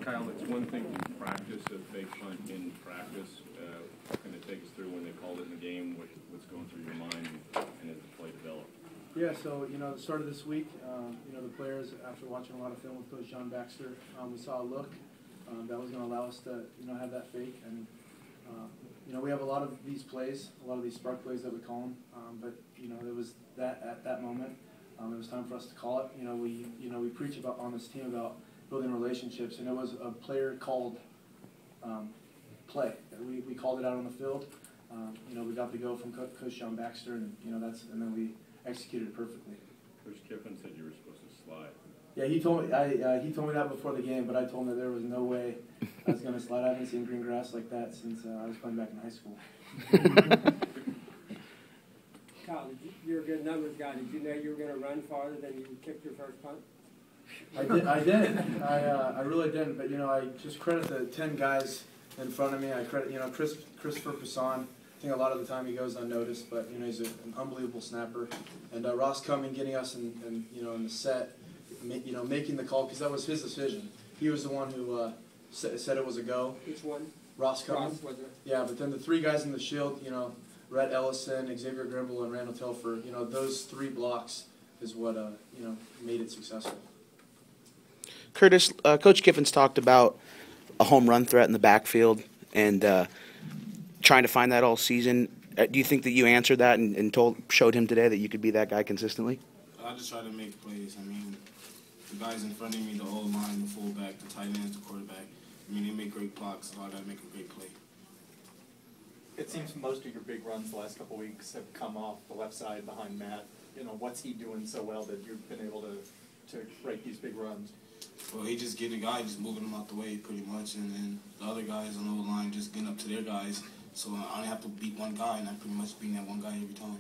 Kyle, it's one thing to practice a fake punt in practice. Kind of take us through when they called it in the game, what's going through your mind, and as the play developed. Yeah, so, the start of this week, the players, after watching a lot of film with Coach John Baxter, we saw a look that was going to allow us to, have that fake. And, we have a lot of these plays, a lot of these spark plays that we call them, but, it was that at that moment, it was time for us to call it. We preach about on this team about building relationships, and it was a player-called play. We called it out on the field. We got the go from Coach John Baxter, and and then we executed it perfectly. Coach Kiffin said you were supposed to slide. Yeah, he told me that before the game, but I told him that there was no way I was going to slide. I haven't seen green grass like that since I was playing back in high school. Kyle, you're a good numbers guy. Did you know you were going to run farther than you kicked your first punt? I didn't. I really didn't. But I just credit the 10 guys in front of me. I credit Christopher Poussin. I think a lot of the time he goes unnoticed, but he's an unbelievable snapper. And Ross Cumming getting us in the set, making the call because that was his decision. He was the one who said it was a go. Which one? Ross Cumming. Ross, was it? Yeah, but then the three guys in the shield, Rhett Ellison, Xavier Grimble, and Randall Telfer, those three blocks is what made it successful. Curtis, Coach Kiffin's talked about a home run threat in the backfield and trying to find that all season. Do you think that you answered that and showed him today that you could be that guy consistently? I just try to make plays. I mean, the guys in front of me, the O-line, the fullback, the tight ends, the quarterback, they make great blocks, so I got to make a great play. It seems most of your big runs the last couple of weeks have come off the left side behind Matt. What's he doing so well that you've been able to break these big runs? Well, he just getting a guy, just moving them out the way pretty much, and then the other guys on the O-line just getting up to their guys. So I only have to beat one guy, and I'm pretty much beating that one guy every time.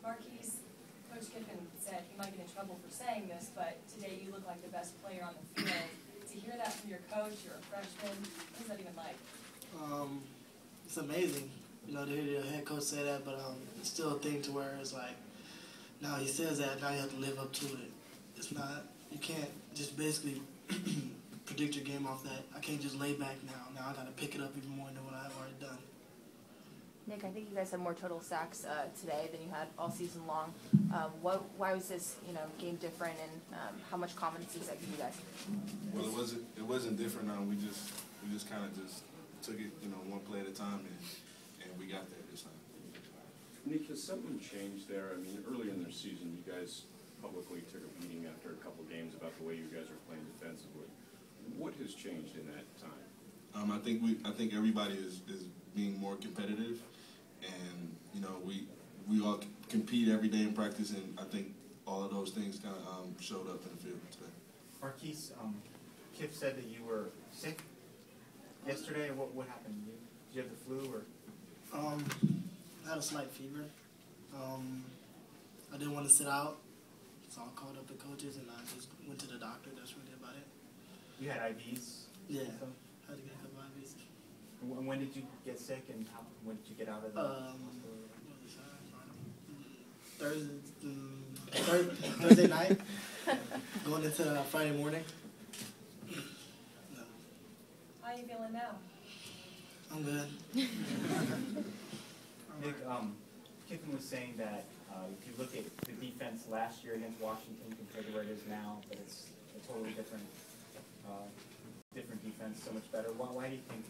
Marquise, Coach Kiffin said he might get in trouble for saying this, but today you look like the best player on the field. To hear that from your coach, you're a freshman, what is that even like? It's amazing, to hear the head coach say that, but it's still a thing to where it's like, now he says that, now you have to live up to it. It's not, you can't just basically predict your game off that. I can't just lay back now. Now I got to pick it up even more than what I've already done. Nick, I think you guys had more total sacks today than you had all season long. Why was this, game different, and how much confidence does that give you guys? Well, it wasn't different. We just kind of just took it, one play at a time, and we got there this time. Nick, has something changed there? I mean, earlier in the season, you guys publicly took a beating after a couple games about the way you guys are playing defensively. What has changed in that time? I think everybody is being more competitive, and we all compete every day in practice, and I think all of those things kind of showed up in the field today. Marquise, Kip said that you were sick yesterday. What happened? Did you have the flu or? I had a slight fever. I didn't want to sit out, so I called up the coaches and I just went to the doctor. That's really about it. You had IVs? Yeah, I had to get a couple IVs. And when did you get sick, and when did you get out of the hospital? Thursday night, going into Friday morning. No. How are you feeling now? I'm good. Nick, Kiffin was saying that if you look at the defense last year against Washington compared to where it is now, that it's a totally different defense, so much better. Why do you think?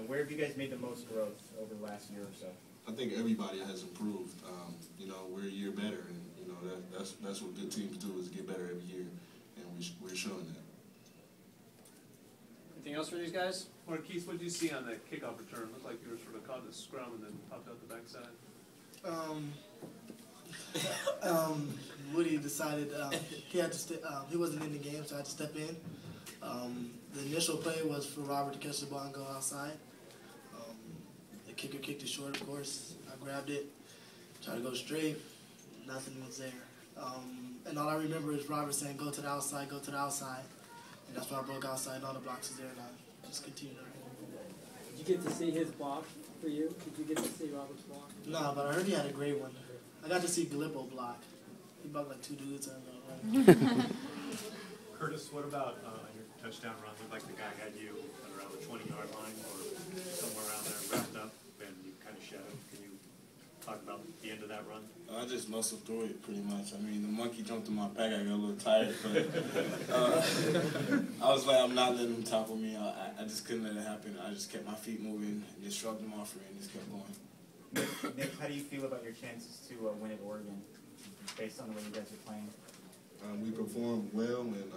Where have you guys made the most growth over the last year or so? I think everybody has improved. We're a year better, and that's what good teams do is get better every year, and we're showing that. Anything else for these guys? Marquise, what did you see on that kickoff return? It looked like you were sort of caught in a scrum and then popped out the backside. Woody decided he had to he wasn't in the game, so I had to step in. The initial play was for Robert to catch the ball and go outside. The kicker kicked it short, of course. I grabbed it, tried to go straight. Nothing was there. And all I remember is Robert saying, go to the outside, go to the outside. And that's why I broke outside, and all the blocks was there, and I just continued to run. Did you get to see his block for you? Did you get to see Robert's block? No, but I heard he had a great one. I got to see Galippo block. He blocked like two dudes. I don't know. Curtis, what about your touchdown run? Looked like the guy had you around the 20-yard line or somewhere around there wrapped up, and you kind of shed him. Can you talk about the end of that run? I just muscled through it pretty much. I mean, the monkey jumped in my back. I got a little tired, but I was like, I'm not letting him topple me. I just couldn't let it happen. I just kept my feet moving and just shrugged him off for me and just kept going. Nick, how do you feel about your chances to win at Oregon, based on the way you guys are playing? We performed well, and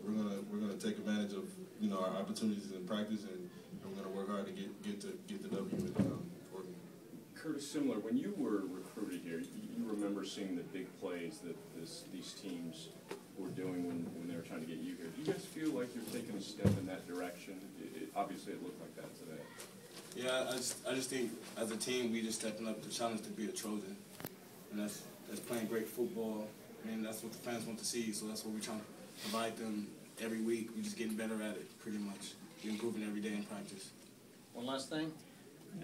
we're gonna take advantage of our opportunities in practice, and we're gonna work hard to get the W in Oregon. Curtis, similar, when you were recruited here, you remember seeing the big plays that these teams were doing when they were trying to get you here. Do you guys feel like you're taking a step in that direction? Obviously, it looked like that today. Yeah, I just think as a team we just stepping up the challenge to be a Trojan, and that's playing great football. I mean, that's what the fans want to see, so that's what we're trying to provide them every week. We're just getting better at it, pretty much. We're improving every day in practice. One last thing.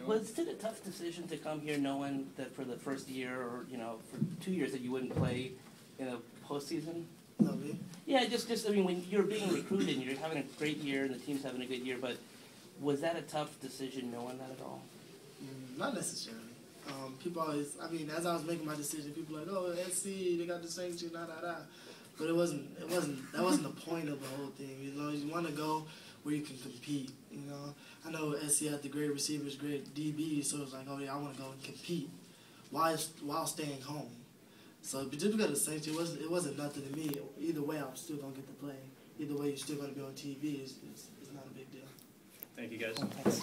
Was it a tough decision to come here knowing that for the first year or, for 2 years that you wouldn't play in a postseason? No, me? Yeah, just I mean, when you're being recruited and you're having a great year and the team's having a good year, but was that a tough decision knowing that at all? Not necessarily. People always, I mean, as I was making my decision, people were like, oh, SC, they got the sanction, da. But that wasn't the point of the whole thing. You want to go where you can compete, I know SC had the great receivers, great DBs, so it's like, oh yeah, I want to go and compete while staying home. So but just because of the sanction, it wasn't nothing to me. Either way, I'm still going to get to play. Either way, you're still going to be on TV. It's not a big deal. Thank you, guys. Thanks.